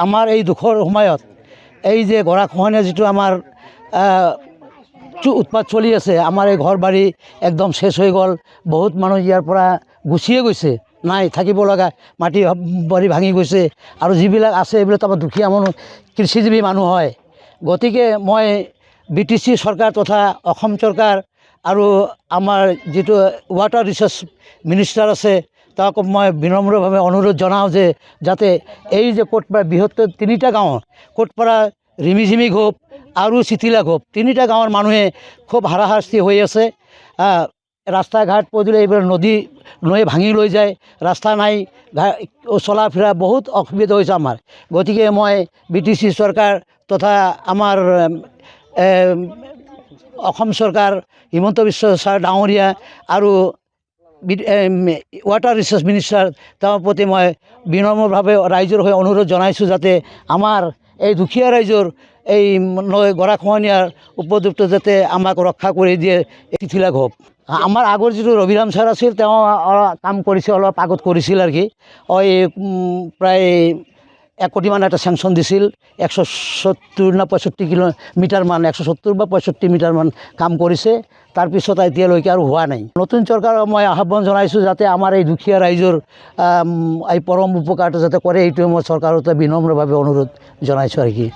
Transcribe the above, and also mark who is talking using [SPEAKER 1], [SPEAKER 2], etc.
[SPEAKER 1] আমাৰ এই দুখৰ সময়ত এই যে গৰাখহনীয়া যিটো আমাৰ উৎপাত চলি আছে, আমাৰ এই ঘৰ বাৰী একদম শেষ হৈ গ'ল। বহুত মানুহ ইয়াৰ পৰা গুচিয়ে গৈছে, নাই থাকিব লগা, মাটি বাৰী ভাঙি গৈছে। আৰু যিবিলাক আছে এইবিলাক আমাৰ দুখীয়া মানুহ, কৃষিজীৱী মানুহ হয়। গতিকে মই BTC চৰকাৰ তথা অসম চৰকাৰ আৰু আমাৰ যিটো ৱাটাৰ ৰিচোৰ্চ মিনিষ্টাৰ আছে তাক মই বিনম্ৰভাৱে অনুৰোধ জনাওঁ যে যাতে এই যে কোটপাৰা বৃহত্তৰ 3টা গাঁও, কোটপাৰা, ৰিমিঝিমি ঘোপ আৰু চিতিলা ঘোপ, 3টা গাঁৱৰ মানুহে খুব হাৰাশাস্তি হৈ আছে। ৰাস্তা ঘাট পদূলি এইবোৰ নৈ ভাঙি লৈ যায়, ৰাস্তা নাই, চলা ফিৰা বহুত অসুবিধা হৈছে আমাৰ। গতিকে মই BTC চৰকাৰ তথা আমাৰ অসম চৰকাৰ, হিমন্ত বিশ্ব ছাৰ ডাঙৰীয়া আৰু ৱাটাৰ ৰিচোৰ্চ মিনিষ্টাৰ তেওঁৰ প্ৰতি মই বিনম্ৰভাৱে ৰাইজৰ হৈ অনুৰোধ জনাইছোঁ যাতে আমাৰ এই দুখীয়া ৰাইজৰ এই গৰাখহনীয়াৰ উপদ্ৰৱটো যাতে আমাক ৰক্ষা কৰি দিয়ে। চিতিলা ঘোপ আমাৰ আগৰ যিটো ৰবিৰাম ছাৰ আছিল, তেওঁ কাম কৰিছে, অলপ আগত কৰিছিল আৰু কি, প্ৰায় 1 কোটিমান এটা চেংচন দিছিল। 170 না 65 কিলোমিটাৰমান, 170 বা 65 মিটাৰমান কাম কৰিছে। তাৰপিছত এতিয়ালৈকে আৰু হোৱা নাই। নতুন চৰকাৰক মই আহ্বান জনাইছোঁ যাতে আমাৰ এই দুখীয়া ৰাইজৰ এই পৰম উপকাৰটো যাতে কৰে, এইটোৱে মই চৰকাৰৰ বিনম্ৰভাৱে অনুৰোধ জনাইছোঁ আৰু কি।